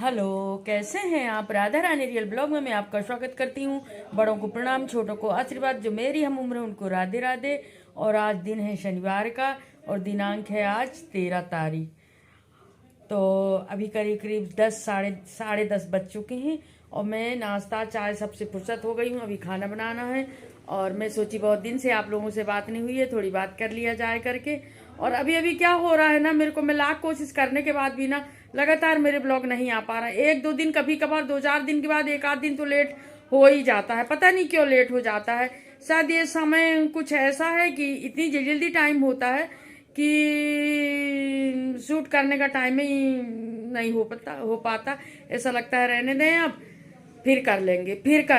Hello, कैसे हैं आप। राधा रानी रियल ब्लॉग में मैं आपका स्वागत करती हूँ। बड़ों को प्रणाम, छोटों को आशीर्वाद। जो मेरी हम उम्र है उनको राधे राधे। और आज दिन है शनिवार का और दिनांक है आज 13 तारीख। तो अभी करीब करीब 10 साढ़े 10 बज चुके हैं और मैं नाश्ता चाय सबसे फुर्सत हो गई हूँ। अभी खाना बनाना है और मैं सोची बहुत दिन से आप लोगों से बात नहीं हुई है, थोड़ी बात कर लिया जाए करके। और अभी अभी क्या हो रहा है ना, मेरे को मैं लाख कोशिश करने के बाद भी ना लगातार मेरे ब्लॉग नहीं आ पा रहा है। एक दो दिन कभी कभार, 2-4 दिन के बाद एक आध दिन तो लेट हो ही जाता है। पता नहीं क्यों लेट हो जाता है। शायद ये समय कुछ ऐसा है कि इतनी जल्दी टाइम होता है कि शूट करने का टाइम ही नहीं हो पाता। ऐसा लगता है रहने दें, अब फिर कर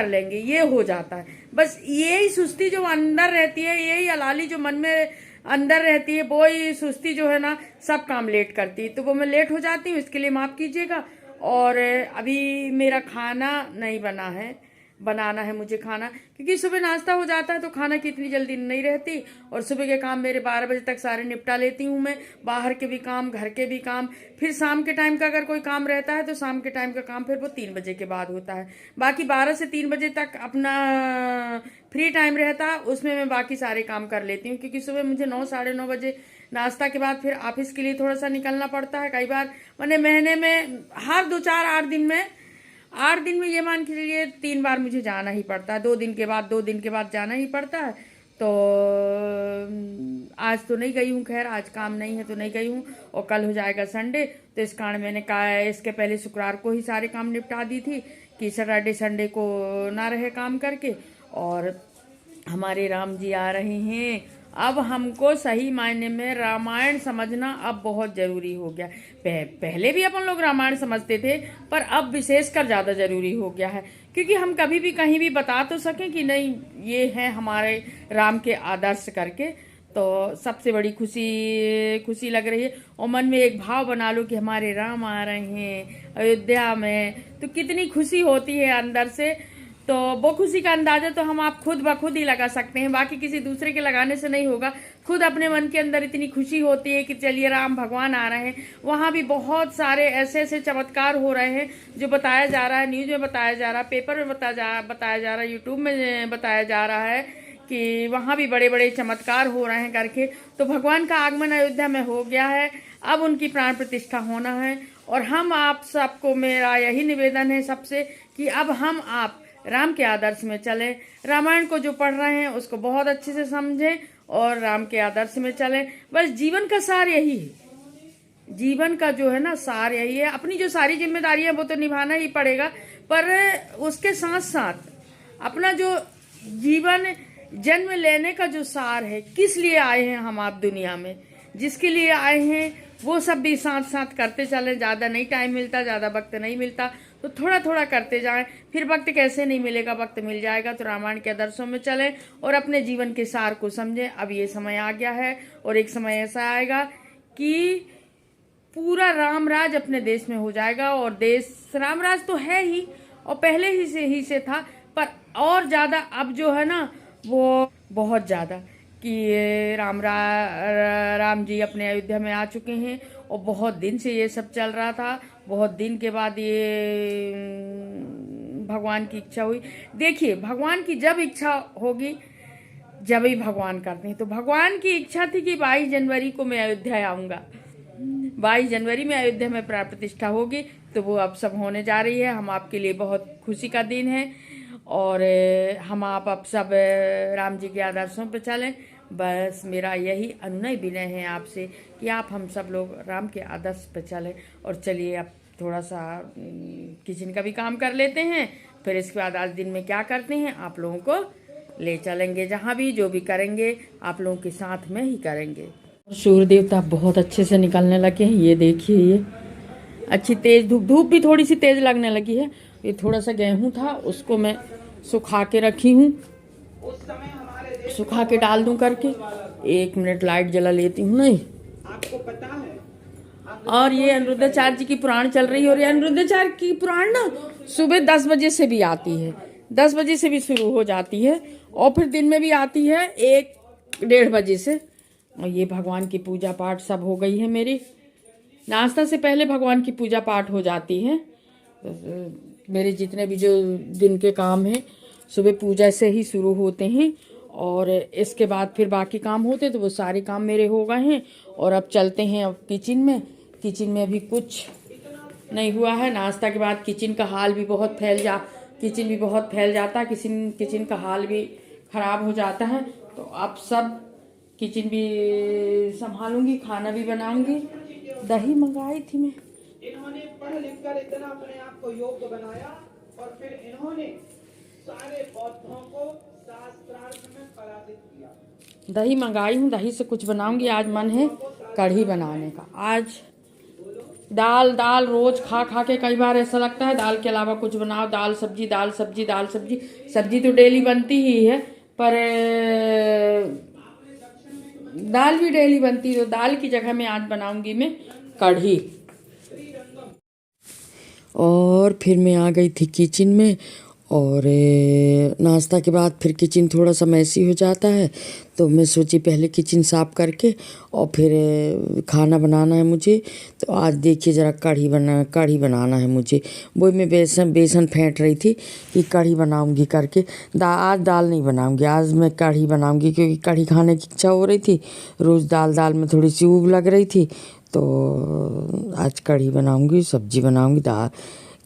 लेंगे ये हो जाता है। बस यही सुस्ती जो अंदर रहती है, यही अलाली जो मन में अंदर रहती है, वो ही सुस्ती जो है ना सब काम लेट करती है। तो वो मैं लेट हो जाती हूँ, इसके लिए माफ़ कीजिएगा। और अभी मेरा खाना नहीं बना है, बनाना है मुझे खाना, क्योंकि सुबह नाश्ता हो जाता है तो खाना की इतनी जल्दी नहीं रहती। और सुबह के काम मेरे 12 बजे तक सारे निपटा लेती हूँ मैं, बाहर के भी काम, घर के भी काम। फिर शाम के टाइम का अगर कोई काम रहता है तो शाम के टाइम का काम फिर वो 3 बजे के बाद होता है। बाकी 12 से 3 बजे तक अपना फ्री टाइम रहता है, उसमें मैं बाकी सारे काम कर लेती हूँ। क्योंकि सुबह मुझे 9 साढ़े 9 बजे नाश्ता के बाद फिर ऑफिस के लिए थोड़ा सा निकलना पड़ता है। कई बार मैंने महीने में हर 8 दिन में ये मान के चलिए 3 बार मुझे जाना ही पड़ता है। 2 दिन के बाद जाना ही पड़ता है। तो आज तो नहीं गई हूँ, खैर आज काम नहीं है तो नहीं गई हूँ। और कल हो जाएगा संडे, तो इस कारण मैंने कहा इसके पहले शुक्रवार को ही सारे काम निपटा दी थी कि सैटरडे संडे को ना रहे काम करके। और हमारे राम जी आ रहे हैं। अब हमको सही मायने में रामायण समझना अब बहुत जरूरी हो गया। पहले भी अपन लोग रामायण समझते थे, पर अब विशेषकर ज्यादा जरूरी हो गया है। क्योंकि हम कभी भी कहीं भी बता तो सकें कि नहीं ये है हमारे राम के आदर्श करके। तो सबसे बड़ी खुशी लग रही है। और मन में एक भाव बना लो कि हमारे राम आ रहे हैं अयोध्या में, तो कितनी खुशी होती है अंदर से। तो वो खुशी का अंदाजा तो हम आप खुद ब खुद ही लगा सकते हैं, बाकी किसी दूसरे के लगाने से नहीं होगा। खुद अपने मन के अंदर इतनी खुशी होती है कि चलिए राम भगवान आ रहे हैं। वहाँ भी बहुत सारे ऐसे ऐसे चमत्कार हो रहे हैं जो बताया जा रहा है, न्यूज में बताया जा रहा है, पेपर में बताया जा रहा है, यूट्यूब में बताया जा रहा है कि वहाँ भी बड़े बड़े चमत्कार हो रहे हैं करके। तो भगवान का आगमन अयोध्या में हो गया है, अब उनकी प्राण प्रतिष्ठा होना है। और हम आप सबको मेरा यही निवेदन है सबसे कि अब हम आप राम के आदर्श में चले। रामायण को जो पढ़ रहे हैं उसको बहुत अच्छे से समझें और राम के आदर्श में चलें। बस जीवन का सार यही है, जीवन का जो है ना सार यही है। अपनी जो सारी जिम्मेदारी है वो तो निभाना ही पड़ेगा, पर उसके साथ साथ अपना जो जीवन जन्म लेने का जो सार है, किस लिए आए हैं हम आप दुनिया में, जिसके लिए आए हैं, वो सब भी साथ साथ करते चलें। ज़्यादा नहीं टाइम मिलता, ज़्यादा वक्त नहीं मिलता, तो थोड़ा थोड़ा करते जाएं। फिर वक्त कैसे नहीं मिलेगा, वक्त मिल जाएगा। तो रामायण के आदर्शों में चलें और अपने जीवन के सार को समझें। अब ये समय आ गया है और एक समय ऐसा आएगा कि पूरा रामराज अपने देश में हो जाएगा। और देश रामराज तो है ही और पहले ही से था, पर और ज़्यादा अब जो है ना वो बहुत ज़्यादा कि राम जी अपने अयोध्या में आ चुके हैं। और बहुत दिन से ये सब चल रहा था, बहुत दिन के बाद ये भगवान की इच्छा हुई। देखिए, भगवान की जब इच्छा होगी जब ही भगवान करते हैं। तो भगवान की इच्छा थी कि 22 जनवरी को मैं अयोध्या आऊँगा, 22 जनवरी में अयोध्या में प्राण प्रतिष्ठा होगी। तो वो अब सब होने जा रही है। हम आपके लिए बहुत खुशी का दिन है और हम आप अब सब राम जी के आदर्शों पर चलें। बस मेरा यही अनुनय विनय है आपसे कि आप हम सब लोग राम के आदर्श पर चलें। और चलिए अब थोड़ा सा किचन का भी काम कर लेते हैं, फिर इसके बाद आज दिन में क्या करते हैं आप लोगों को ले चलेंगे। जहाँ भी जो भी करेंगे आप लोगों के साथ में ही करेंगे। सूर्य देवता बहुत अच्छे से निकलने लगे हैं। ये देखिए, ये अच्छी तेज धूप भी थोड़ी सी तेज लगने लगी है। ये थोड़ा सा गेहूं था, उसको मैं सुखा के रखी हूँ, सुखा के डाल दूं करके। 1 मिनट लाइट जला लेती हूँ। नहीं, आपको पता है। और ये अनिरुद्धाचार्य जी की पुराण चल रही है। और ये अनिरुद्धाचार्य की पुराण ना सुबह 10 बजे से भी आती है, 10 बजे से भी शुरू हो जाती है और फिर दिन में भी आती है 1-1:30 बजे से। और ये भगवान की पूजा पाठ सब हो गई है मेरी। नाश्ता से पहले भगवान की पूजा पाठ हो जाती है। मेरे जितने भी जो दिन के काम हैं सुबह पूजा से ही शुरू होते हैं, और इसके बाद फिर बाकी काम होते तो वो सारे काम मेरे हो गए हैं। और अब चलते हैं अब किचन में। किचन में अभी कुछ नहीं हुआ है। नाश्ता के बाद किचन का हाल भी बहुत किचन भी बहुत फैल जाता है, किचन का हाल भी ख़राब हो जाता है। तो अब सब किचन भी संभालूंगी, खाना भी बनाऊंगी। दही मंगाई थी मैं। इन्होंने पढ़ लिख कर इतना अपने आप को योग्य बनाया और फिर इन्होंने सारे बौद्धों को शास्त्रार्थ में पराजित किया। दही मंगाई हूँ, दही से कुछ बनाऊंगी। आज मन है कढ़ी बनाने का। आज दाल रोज खा खा के कई बार ऐसा लगता है दाल के अलावा कुछ बनाओ। दाल सब्जी दाल सब्जी दाल सब्जी। सब्जी तो डेली बनती ही है, पर दाल भी डेली बनती, तो दाल की जगह में आज बनाऊंगी मैं कढ़ी। और फिर मैं आ गई थी किचन में, और नाश्ता के बाद फिर किचन थोड़ा सा मैसी हो जाता है, तो मैं सोची पहले किचन साफ़ करके और फिर खाना बनाना है मुझे। तो आज देखिए ज़रा कढ़ी बनाना है मुझे। वही मैं बेसन फेंट रही थी कि कढ़ी बनाऊंगी करके। आज दाल नहीं बनाऊंगी, आज मैं कढ़ी बनाऊंगी, क्योंकि कढ़ी खाने की इच्छा हो रही थी। रोज़ दाल में थोड़ी सी ऊब लग रही थी, तो आज कढ़ी बनाऊंगी, सब्जी बनाऊंगी।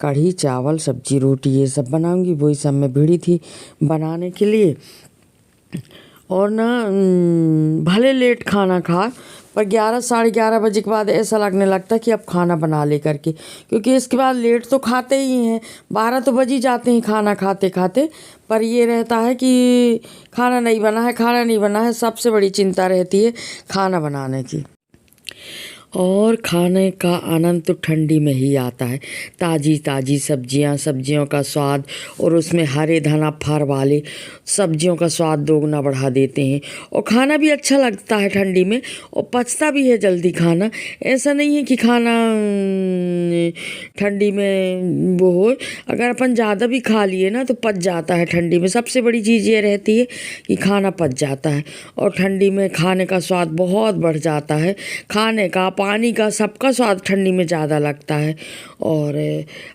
कढ़ी चावल सब्जी रोटी ये सब बनाऊंगी। वही सब मैं भिड़ी थी बनाने के लिए। और ना भले लेट खाना खा, पर 11 साढ़े 11 बजे के बाद ऐसा लगने लगता कि अब खाना बना ले करके, क्योंकि इसके बाद लेट तो खाते ही हैं, 12 तो बज ही जाते हैं खाना खाते खाते। पर ये रहता है कि खाना नहीं बना है। सबसे बड़ी चिंता रहती है खाना बनाने की। और खाने का आनंद तो ठंडी में ही आता है। ताज़ी सब्जियों का स्वाद, और उसमें हरे धना फर वाले सब्जियों का स्वाद दोगुना बढ़ा देते हैं। और खाना भी अच्छा लगता है ठंडी में, और पचता भी है जल्दी खाना। ऐसा नहीं है कि खाना ठंडी में वो हो, अगर अपन ज़्यादा भी खा लिए ना तो पच जाता है ठंडी में। सबसे बड़ी चीज़ ये रहती है कि खाना पच जाता है, और ठंडी में खाने का स्वाद बहुत बढ़ जाता है। खाने का, पानी का, सबका स्वाद ठंडी में ज़्यादा लगता है। और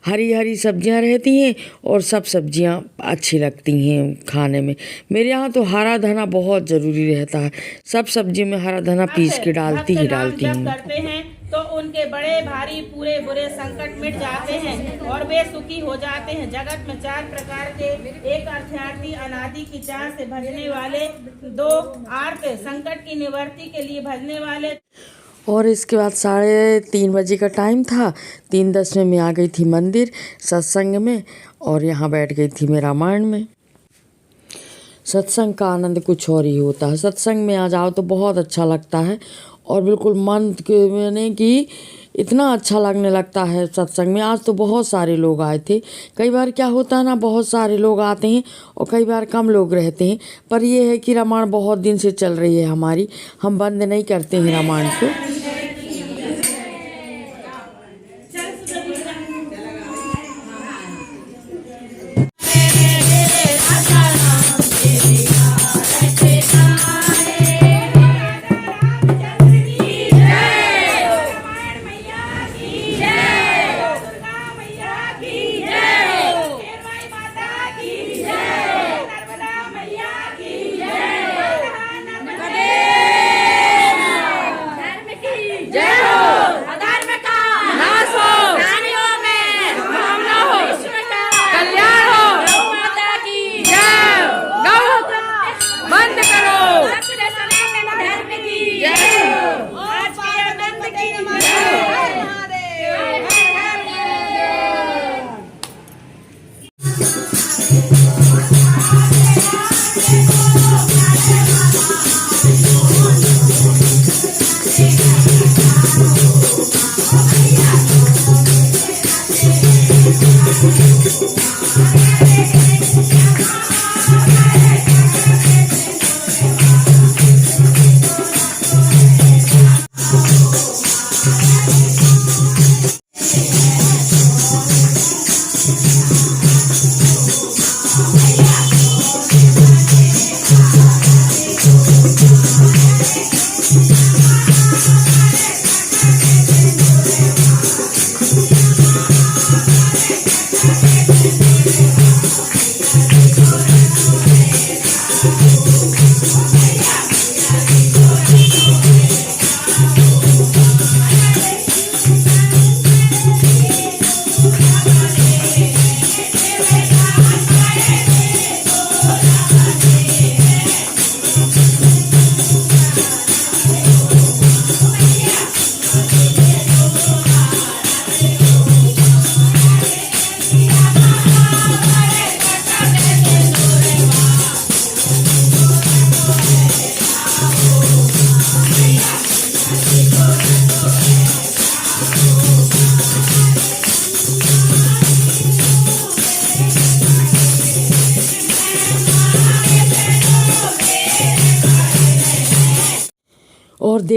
हरी सब्जियां रहती हैं, और सब सब्जियां अच्छी लगती हैं खाने में। मेरे यहाँ तो हरा धना बहुत ज़रूरी रहता है। सब सब्जी में हरा धना पीस के डालती हूँ। करते हैं तो उनके बड़े भारी पूरे बुरे संकट मिट जाते हैं और वे सुखी हो जाते हैं। जगत में 4 प्रकार के, एक अर्थार्थी अनादि की चाह से भजने वाले, 2 आर्त संकट की निवृत्ति के लिए भजने वाले। और इसके बाद 3:30 बजे का टाइम था। 3:10 में मैं आ गई थी मंदिर सत्संग में, और यहाँ बैठ गई थी मैं रामायण में। सत्संग का आनंद कुछ और ही होता है। सत्संग में आ जाओ तो बहुत अच्छा लगता है, और बिल्कुल मन के मैंने कि इतना अच्छा लगने लगता है सत्संग में। आज तो बहुत सारे लोग आए थे। कई बार क्या होता है ना, बहुत सारे लोग आते हैं और कई बार कम लोग रहते हैं, पर यह है कि रामायण बहुत दिन से चल रही है हमारी, हम बंद नहीं करते हैं रामायण को।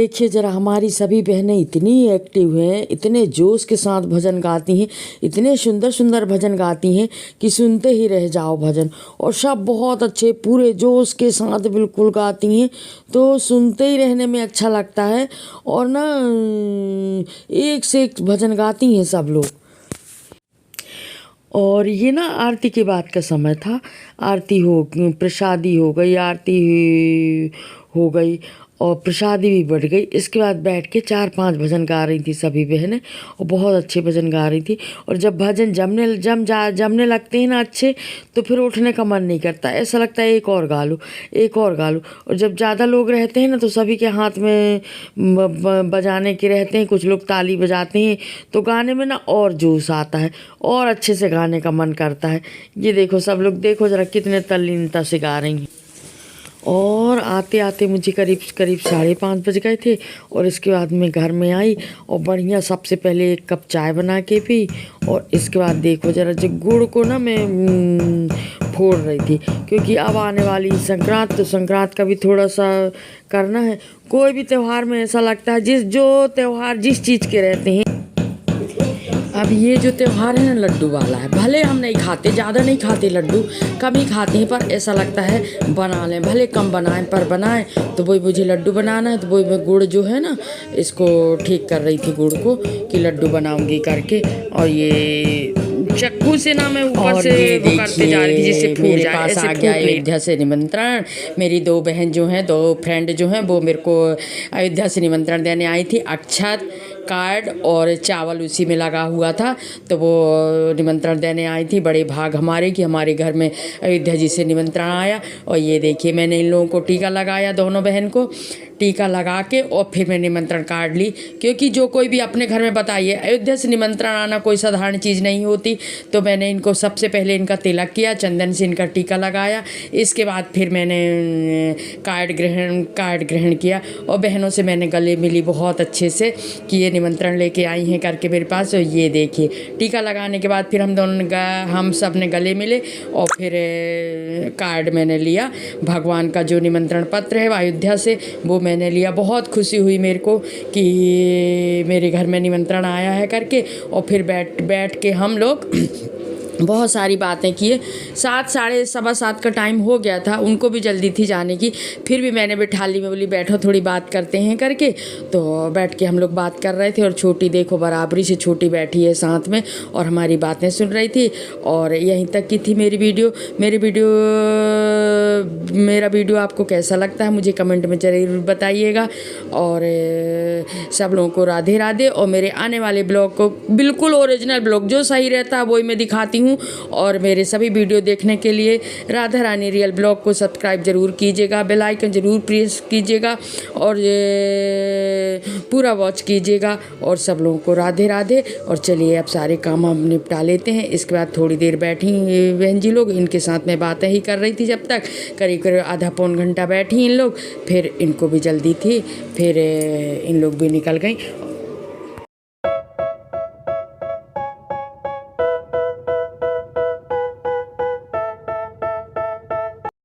देखिए ज़रा, हमारी सभी बहनें इतनी एक्टिव हैं, इतने जोश के साथ भजन गाती हैं, इतने सुंदर सुंदर भजन गाती हैं कि सुनते ही रह जाओ भजन। और सब बहुत अच्छे पूरे जोश के साथ बिल्कुल गाती हैं, तो सुनते ही रहने में अच्छा लगता है। और ना एक से एक भजन गाती हैं सब लोग। और ये ना आरती के बाद का समय था। आरती प्रसादी हो गई, आरती हो गई और प्रसादी भी बढ़ गई। इसके बाद बैठ के 4-5 भजन गा रही थी सभी बहनें, और बहुत अच्छे भजन गा रही थी। और जब भजन जमने लगते हैं ना अच्छे, तो फिर उठने का मन नहीं करता, ऐसा लगता है एक और गा लो, एक और गा लो। और जब ज़्यादा लोग रहते हैं ना, तो सभी के हाथ में बजाने के रहते हैं, कुछ लोग ताली बजाते हैं, तो गाने में ना और जोश आता है और अच्छे से गाने का मन करता है। ये देखो सब लोग, देखो ज़रा कितने तल्लीनता से गा रही हैं। और आते आते मुझे करीब 5:30 बज गए थे। और इसके बाद मैं घर में आई और बढ़िया सबसे पहले 1 कप चाय बना के पी। और इसके बाद देखो ज़रा, जो गुड़ को ना मैं फोड़ रही थी, क्योंकि अब आने वाली संक्रांत, तो संक्रांत का भी थोड़ा सा करना है। कोई भी त्यौहार में ऐसा लगता है, जो त्यौहार जिस चीज़ के रहते हैं। अब ये जो त्यौहार है ना, लड्डू वाला है। भले हम नहीं खाते, ज़्यादा नहीं खाते लड्डू, कम ही खाते हैं, पर ऐसा लगता है बना लें, भले कम बनाएं पर बनाएं। तो वही मुझे लड्डू बनाना है, तो वही मैं गुड़ जो है ना, इसको ठीक कर रही थी गुड़ को, कि लड्डू बनाऊंगी करके। और ये चक्कू से ना मैं ऊपर से वो करते जा रही थी, जिससे फूट जाए। पास आ गया अयोध्या से निमंत्रण। मेरी 2 बहन जो हैं, 2 फ्रेंड जो हैं, वो मेरे को अयोध्या से निमंत्रण देने आई थी। अक्षत, कार्ड और चावल उसी में लगा हुआ था, तो वो निमंत्रण देने आई थी। बड़े भाग हमारे कि हमारे घर में अयोध्या जी से निमंत्रण आया। और ये देखिए, मैंने इन लोगों को टीका लगाया, दोनों बहन को टीका लगा के, और फिर मैं निमंत्रण कार्ड ली। क्योंकि जो कोई भी अपने घर में, बताइए, अयोध्या से निमंत्रण आना कोई साधारण चीज़ नहीं होती। तो मैंने इनको सबसे पहले इनका तिलक किया, चंदन से इनका टीका लगाया। इसके बाद फिर मैंने कार्ड ग्रहण किया। और बहनों से मैंने गले मिली बहुत अच्छे से, कि ये निमंत्रण लेके आई हैं करके मेरे पास। और ये देखिए, टीका लगाने के बाद फिर हम सब ने गले मिले। और फिर कार्ड मैंने लिया, भगवान का जो निमंत्रण पत्र है अयोध्या से, वो मैंने लिया। बहुत खुशी हुई मेरे को कि मेरे घर में निमंत्रण आया है करके। और फिर बैठ के हम लोग बहुत सारी बातें किए। 7, 7:15 का टाइम हो गया था, उनको भी जल्दी थी जाने की। फिर भी मैंने बिठा ली, मैं बोली बैठो थोड़ी बात करते हैं करके। तो बैठ के हम लोग बात कर रहे थे। और छोटी देखो, बराबरी से छोटी बैठी है साथ में, और हमारी बातें सुन रही थी। और यहीं तक की थी मेरी वीडियो। मेरा वीडियो आपको कैसा लगता है मुझे कमेंट में ज़रूर बताइएगा। और सब लोगों को राधे राधे। और मेरे आने वाले ब्लॉग को, बिल्कुल ओरिजिनल ब्लॉग जो सही रहता है वही मैं दिखाती हूँ। और मेरे सभी वीडियो देखने के लिए राधा रानी रियल ब्लॉग को सब्सक्राइब जरूर कीजिएगा, बेल आइकन जरूर प्रेस कीजिएगा, और पूरा वॉच कीजिएगा। और सब लोगों को राधे राधे। और चलिए, अब सारे काम हम निपटा लेते हैं। इसके बाद थोड़ी देर बैठी बहन जी लोग, इनके साथ मैं बातें ही कर रही थी जब तक। करीब आधा पौन घंटा बैठी इन लोग। फिर इनको भी जल्दी थी, फिर इन लोग भी निकल गई।